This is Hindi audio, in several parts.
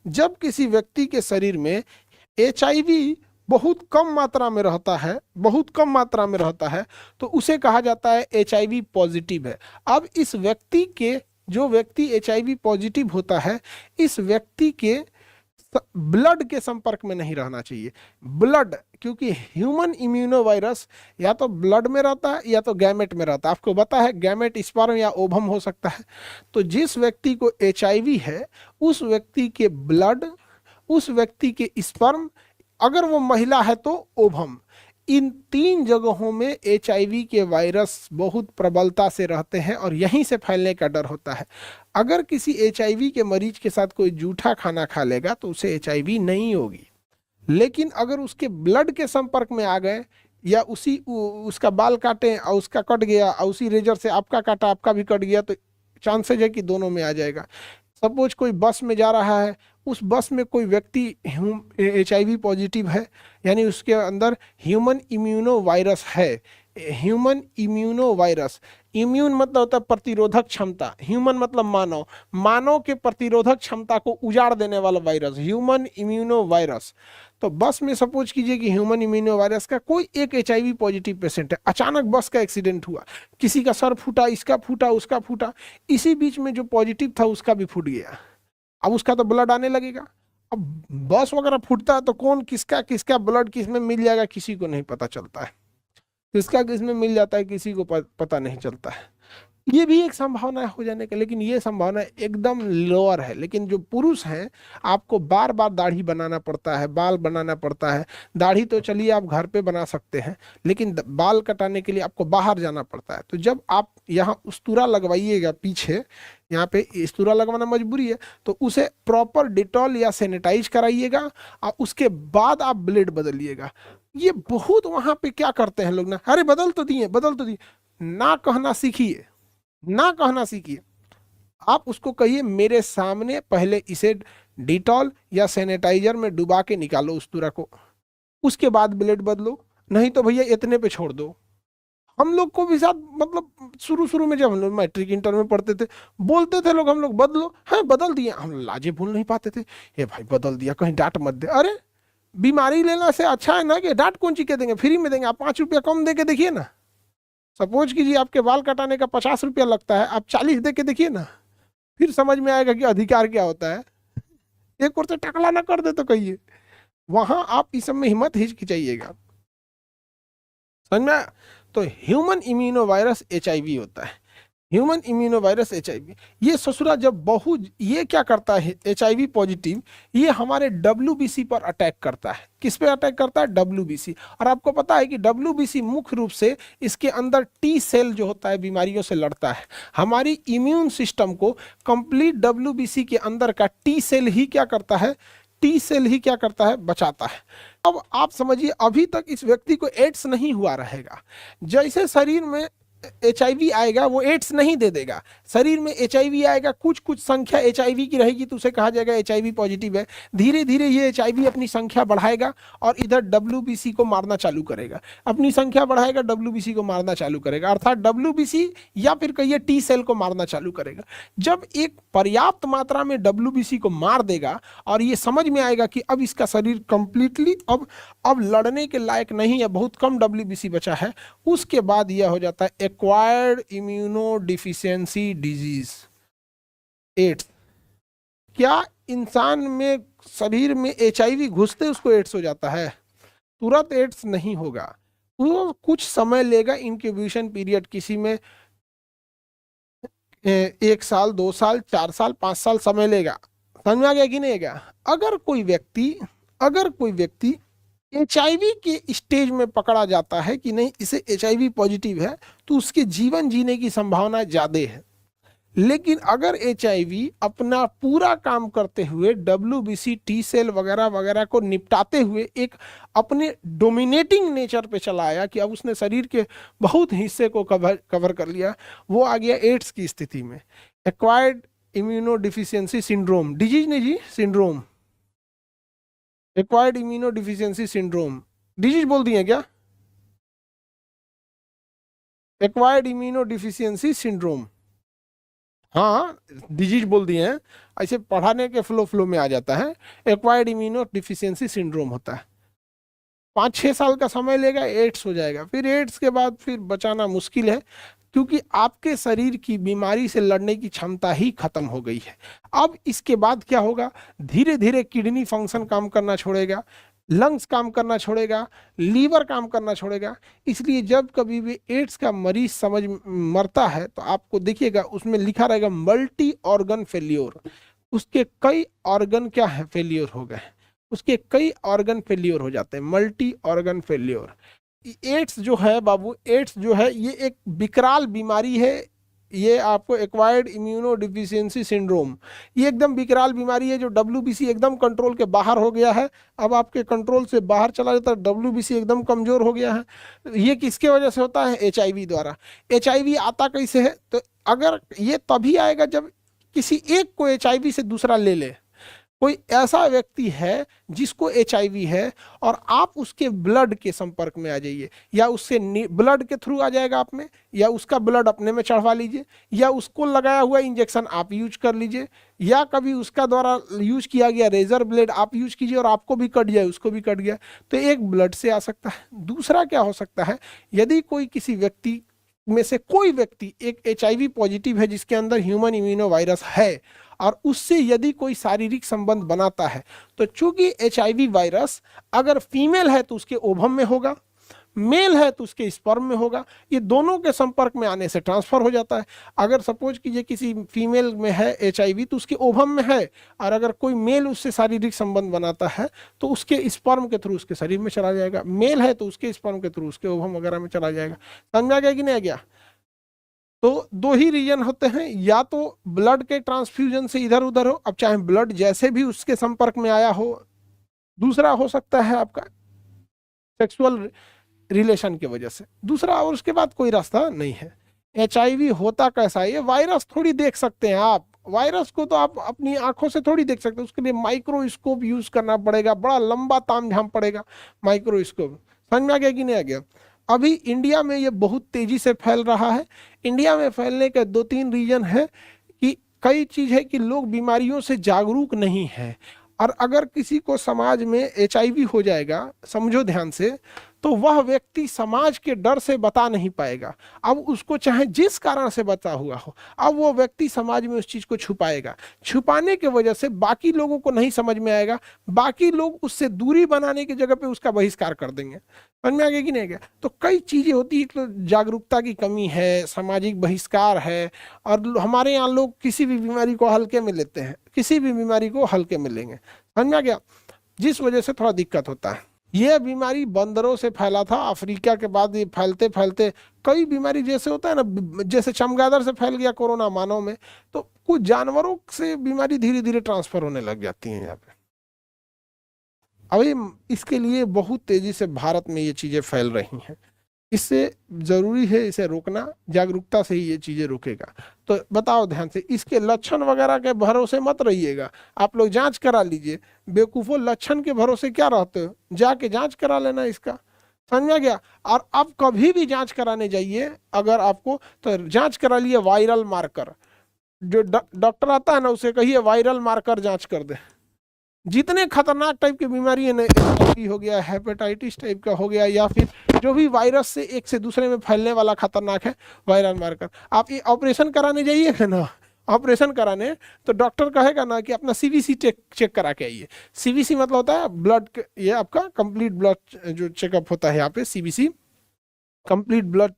जब किसी व्यक्ति के शरीर में एचआईवी बहुत कम मात्रा में रहता है, बहुत कम मात्रा में रहता है, तो उसे कहा जाता है एचआईवी पॉजिटिव है। अब इस व्यक्ति के, जो व्यक्ति एचआईवी पॉजिटिव होता है, इस व्यक्ति के ब्लड के संपर्क में नहीं रहना चाहिए। ब्लड, क्योंकि ह्यूमन इम्यूनो वायरस या तो ब्लड में रहता है या तो गैमेट में रहता है। आपको पता है गैमेट स्पर्म या ओवम हो सकता है। तो जिस व्यक्ति को एचआईवी है, उस व्यक्ति के ब्लड, उस व्यक्ति के स्पर्म, अगर वो महिला है तो ओवम, इन 3 जगहों में एचआईवी के वायरस बहुत प्रबलता से रहते हैं और यहीं से फैलने का डर होता है। अगर किसी एचआईवी के मरीज के साथ कोई जूठा खाना खा लेगा तो उसे एचआईवी नहीं होगी, लेकिन अगर उसके ब्लड के संपर्क में आ गए या उसका बाल काटे और उसका कट गया और उसी रेजर से आपका काटा आपका भी कट गया, तो चांसेज है कि दोनों में आ जाएगा। सपोज कोई बस में जा रहा है, उस बस में कोई व्यक्ति एचआईवी पॉजिटिव है, यानी उसके अंदर ह्यूमन इम्यूनो वायरस है। ह्यूमन इम्यूनो वायरस, इम्यून मतलब होता है प्रतिरोधक क्षमता, ह्यूमन मतलब मानव, मानव के प्रतिरोधक क्षमता को उजाड़ देने वाला वायरस, ह्यूमन इम्यूनो वायरस। तो बस में सपोज कीजिए कि ह्यूमन इम्यूनो वायरस का कोई एक एचआईवी पॉजिटिव पेशेंट है, अचानक बस का एक्सीडेंट हुआ, किसी का सर फूटा, इसका फूटा, उसका फूटा, इसी बीच में जो पॉजिटिव था उसका भी फूट गया। अब उसका तो ब्लड आने लगेगा। अब बस वगैरह फूटता है तो कौन किसका किसका ब्लड किस में मिल जाएगा किसी को नहीं पता चलता है, किसका किस में मिल जाता है किसी को पता नहीं चलता है। ये भी एक संभावना हो जाने का, लेकिन ये संभावना एकदम लोअर है। लेकिन जो पुरुष हैं, आपको बार बार दाढ़ी बनाना पड़ता है, बाल बनाना पड़ता है। दाढ़ी तो चलिए आप घर पे बना सकते हैं, लेकिन बाल कटाने के लिए आपको बाहर जाना पड़ता है। तो जब आप यहाँ उस्तूरा लगवाइएगा पीछे, यहाँ पे इस्तूरा लगवाना मजबूरी है, तो उसे प्रॉपर डिटॉल या सैनिटाइज कराइएगा और उसके बाद आप ब्लेड बदलिएगा। ये बहुत वहां पे क्या करते हैं लोग ना, अरे बदल तो दिए, बदल तो दिए। ना कहना सीखिए, ना कहना सीखिए। आप उसको कहिए मेरे सामने पहले इसे डिटॉल या सैनिटाइजर में डुबा के निकालो उस्तूरा को, उसके बाद ब्लेड बदलो, नहीं तो भैया इतने पे छोड़ दो। हम लोग को भी साथ, मतलब शुरू शुरू में जब हम लोग मैट्रिक इंटर में पढ़ते थे, बोलते थे लोग, हम लोग बदलो, हाँ बदल दिए, हम लाजे भूल नहीं पाते थे, ये भाई बदल दिया, कहीं डांट मत दे। अरे बीमारी लेना से अच्छा है ना कि डांट कौन ची के देंगे, फ्री में देंगे। आप 5 रुपया कम दे के देखिए ना। सपोज कीजिए आपके बाल कटाने का 50 रुपया लगता है, आप 40 दे के देखिए ना, फिर समझ में आएगा कि अधिकार क्या होता है। एक और से टकला ना कर दे तो कहिए। वहां आप इस सब में हिम्मत हिचकिचाइएगा, समझ में आया? तो ह्यूमन इम्यूनो वायरस एचआईवी होता है, ह्यूमन इम्यूनो वायरस एचआईवी। ये ससुरा जब ये क्या करता है, एचआईवी पॉजिटिव, ये हमारे डब्ल्यूबीसी पर अटैक करता है। किस पे अटैक करता है? डब्ल्यूबीसी। और आपको पता है कि डब्ल्यूबीसी मुख्य रूप से इसके अंदर टी सेल जो होता है बीमारियों से लड़ता है। हमारी इम्यून सिस्टम को कंप्लीट डब्ल्यूबीसी के अंदर का टी सेल ही क्या करता है, टी सेल ही क्या करता है, बचाता है। अब आप समझिए, अभी तक इस व्यक्ति को एड्स नहीं हुआ रहेगा, जैसे शरीर में एचआईवी आएगा वो एड्स नहीं दे देगा। शरीर में एचआईवी आएगा, कुछ कुछ संख्या एचआईवी की रहेगी तो उसे कहा जाएगा एचआईवी पॉजिटिव है। धीरे धीरे ये एचआईवी अपनी संख्या बढ़ाएगा और इधर डब्ल्यूबीसी को मारना चालू करेगा, अपनी संख्या बढ़ाएगा, डब्ल्यूबीसी को मारना चालू करेगा, अर्थात डब्ल्यूबीसी या फिर कहिए टी सेल को मारना चालू करेगा। जब एक पर्याप्त मात्रा में डब्ल्यूबीसी को मार देगा और ये समझ में आएगा कि अब इसका शरीर कंप्लीटली अब लड़ने के लायक नहीं है, बहुत कम डब्ल्यूबीसी बचा है, उसके बाद यह हो जाता है acquired immuno deficiency disease, AIDS. क्या इंसान में शरीर में एचआईवी घुसते उसको एड्स हो जाता है? तुरंत एड्स नहीं होगा, वो कुछ समय लेगा, इंक्यूबेशन पीरियड, किसी में 1 साल, 2 साल, 4 साल, 5 साल समय लेगा। समझ में आ गया कि नहीं गया? अगर कोई व्यक्ति एचआईवी के स्टेज में पकड़ा जाता है कि नहीं इसे एचआईवी पॉजिटिव है, तो उसके जीवन जीने की संभावना ज्यादा है। लेकिन अगर एचआईवी अपना पूरा काम करते हुए डब्ल्यूबीसी, टी सेल वगैरह वगैरह को निपटाते हुए एक अपने डोमिनेटिंग नेचर पे चला आया कि अब उसने शरीर के बहुत हिस्से को कवर कर लिया, वो आ गया एड्स की स्थिति में, acquired immuno deficiency syndrome, disease नहीं जी, syndrome, acquired immuno deficiency syndrome. Disease बोल दिए क्या? Acquired immuno deficiency syndrome. हाँ, डिजीज बोल दिए हैं, ऐसे पढ़ाने के फ्लो में आ जाता है। एक्वायर्ड इम्यूनो डिफिशियंसी सिंड्रोम होता है, 5-6 साल का समय लेगा, एड्स हो जाएगा। फिर एड्स के बाद फिर बचाना मुश्किल है, क्योंकि आपके शरीर की बीमारी से लड़ने की क्षमता ही खत्म हो गई है। अब इसके बाद क्या होगा, धीरे धीरे किडनी फंक्शन काम करना छोड़ेगा, लंग्स काम करना छोड़ेगा, लीवर काम करना छोड़ेगा। इसलिए जब कभी भी एड्स का मरीज समझ मरता है तो आपको देखिएगा उसमें लिखा रहेगा मल्टी ऑर्गन फेल्योर। उसके कई ऑर्गन क्या है, फेल्योर हो गए, उसके कई ऑर्गन फेल्योर हो जाते हैं, मल्टी ऑर्गन फेल्योर। एड्स जो है बाबू, एड्स जो है ये एक विकराल बीमारी है। ये आपको एक्वायर्ड इम्यूनो डिफिशियंसी सिंड्रोम, ये एकदम विकराल बीमारी है जो डब्ल्यूबीसी एकदम कंट्रोल के बाहर हो गया है। अब आपके कंट्रोल से बाहर चला जाता है, डब्ल्यूबीसी एकदम कमजोर हो गया है। ये किसके वजह से होता है, एचआईवी द्वारा। एचआईवी आता कैसे है, तो अगर ये तभी आएगा जब किसी एक को एचआईवी से दूसरा ले ले। कोई ऐसा व्यक्ति है जिसको एचआईवी है और आप उसके ब्लड के संपर्क में आ जाइए, या उससे ब्लड के थ्रू आ जाएगा आप में, या उसका ब्लड अपने में चढ़वा लीजिए, या उसको लगाया हुआ इंजेक्शन आप यूज कर लीजिए, या कभी उसका द्वारा यूज किया गया रेजर ब्लेड आप यूज कीजिए और आपको भी कट जाए, उसको भी कट गया, तो एक ब्लड से आ सकता है। दूसरा क्या हो सकता है, यदि कोई किसी व्यक्ति में से कोई व्यक्ति एक एचआईवी पॉजिटिव है जिसके अंदर ह्यूमन इम्यूनो वायरस है, और उससे यदि कोई शारीरिक संबंध बनाता है, तो चूंकि एचआईवी वायरस अगर फीमेल है तो उसके ओवम में होगा, मेल है तो उसके स्पर्म में होगा, ये दोनों के संपर्क में आने से ट्रांसफर हो जाता है। अगर सपोज कीजिए किसी फीमेल में है एचआईवी तो उसके ओवम में है, और अगर कोई मेल उससे शारीरिक संबंध बनाता है तो उसके स्पर्म के थ्रू उसके शरीर में चला जाएगा, मेल है तो उसके स्पर्म के थ्रू उसके ओवम वगैरह में चला जाएगा। समझ में आ गया कि नहीं आ गया? तो दो ही रीजन होते हैं, या तो ब्लड के ट्रांसफ्यूजन से इधर उधर हो, अब चाहे ब्लड जैसे भी उसके संपर्क में आया हो, दूसरा हो सकता है आपका सेक्सुअल रिलेशन की वजह से, दूसरा, और उसके बाद कोई रास्ता नहीं है। एचआईवी होता कैसा है, ये वायरस थोड़ी देख सकते हैं आप, वायरस को तो आप अपनी आंखों से थोड़ी देख सकते हैं, उसके लिए माइक्रोस्कोप यूज करना पड़ेगा, बड़ा लंबा तामझाम पड़ेगा माइक्रोस्कोप। समझ में आ गया कि नहीं आ गया? अभी इंडिया में ये बहुत तेजी से फैल रहा है। इंडिया में फैलने के 2-3 रीजन है कि कई चीज है कि लोग बीमारियों से जागरूक नहीं है, और अगर किसी को समाज में एचआईवी हो जाएगा, समझो ध्यान से, तो वह व्यक्ति समाज के डर से बता नहीं पाएगा। अब उसको चाहे जिस कारण से बचा हुआ हो, अब वो व्यक्ति समाज में उस चीज को छुपाएगा, छुपाने की वजह से बाकी लोगों को नहीं समझ में आएगा, बाकी लोग उससे दूरी बनाने की जगह पे उसका बहिष्कार कर देंगे। समझ में आ गया कि नहीं गया? तो कई चीजें होती है, तो जागरूकता की कमी है, सामाजिक बहिष्कार है, और हमारे यहाँ लोग किसी भी बीमारी को हल्के में लेते हैं, किसी भी बीमारी को हल्के में लेंगे। समझ में आ गया? जिस वजह से थोड़ा दिक्कत होता है। यह बीमारी बंदरों से फैला था, अफ्रीका के बाद ये फैलते फैलते कई बीमारी जैसे होता है ना, जैसे चमगादड़ से फैल गया कोरोना मानव में, तो कुछ जानवरों से बीमारी धीरे धीरे ट्रांसफर होने लग जाती है यहाँ पे। अभी इसके लिए बहुत तेजी से भारत में ये चीजें फैल रही हैं, इससे जरूरी है इसे रोकना, जागरूकता से ही ये चीजें रुकेगा। तो बताओ ध्यान से, इसके लक्षण वगैरह के भरोसे मत रहिएगा, आप लोग जांच करा लीजिए। बेवकूफो, लक्षण के भरोसे क्या रहते हो, जाके जांच करा लेना इसका। समझ गया? और अब कभी भी जांच कराने जाइए अगर आपको, तो जांच करा लिए वायरल मार्कर, जो डॉक्टर आता है ना उसे कहिए वायरल मार्कर जांच कर दे। जितने खतरनाक टाइप की बीमारी है ना, HIV हो गया, हेपेटाइटिस टाइप का हो गया, या फिर जो भी वायरस से एक से दूसरे में फैलने वाला खतरनाक है, वायरल मार्कर। आप ये ऑपरेशन कराने जाइएगा ना, ऑपरेशन कराने, तो डॉक्टर कहेगा ना कि अपना सीवीसी चेक करा के आइए। सीवीसी मतलब होता है ब्लड, ये आपका कंप्लीट ब्लड जो चेकअप होता है यहाँ पे, सीवीसी कंप्लीट ब्लड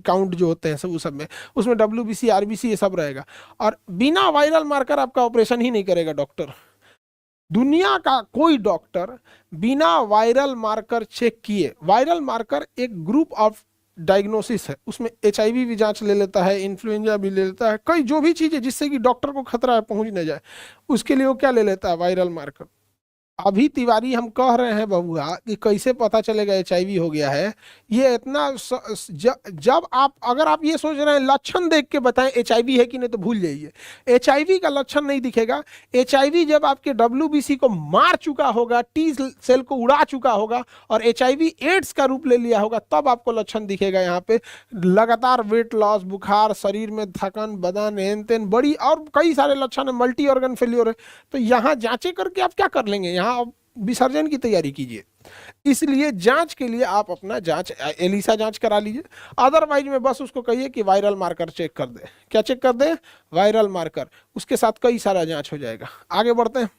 काउंट जो होते हैं सब, उस सब में, उसमें WBC RBC ये सब रहेगा। और बिना वायरल मार्कर आपका ऑपरेशन ही नहीं करेगा डॉक्टर। दुनिया का कोई डॉक्टर बिना वायरल मार्कर चेक किए, वायरल मार्कर एक ग्रुप ऑफ डायग्नोसिस है, उसमें HIV भी जांच ले लेता है, इन्फ्लुएंजा भी ले लेता है, कई जो भी चीजें जिससे कि डॉक्टर को खतरा है पहुंच न जाए, उसके लिए वो क्या ले लेता है, वायरल मार्कर। अभी तिवारी हम कह रहे हैं बबुआ कि कैसे पता चलेगा एचआईवी हो गया है। ये इतना जब आप, अगर आप ये सोच रहे हैं लक्षण देख के बताएं एचआईवी है कि नहीं, तो भूल जाइए। एचआईवी का लक्षण नहीं दिखेगा। एचआईवी जब आपके डब्ल्यूबीसी को मार चुका होगा, टी सेल को उड़ा चुका होगा और एचआईवी एड्स का रूप ले लिया होगा, तब आपको लक्षण दिखेगा। यहाँ पे लगातार वेट लॉस, बुखार, शरीर में थकान, बदन, हेन तेन, बड़ी और कई सारे लक्षण है, मल्टी ऑर्गन फेल्योर है। तो यहाँ जांचें करके आप क्या कर लेंगे, यहाँ आप विसर्जन की तैयारी कीजिए। इसलिए जांच के लिए आप अपना जांच, एलिसा जांच करा लीजिए। अदरवाइज में बस उसको कहिए कि वायरल मार्कर चेक कर दे। क्या चेक कर दे? Viral marker. उसके साथ कई सारा जांच हो जाएगा। आगे बढ़ते हैं।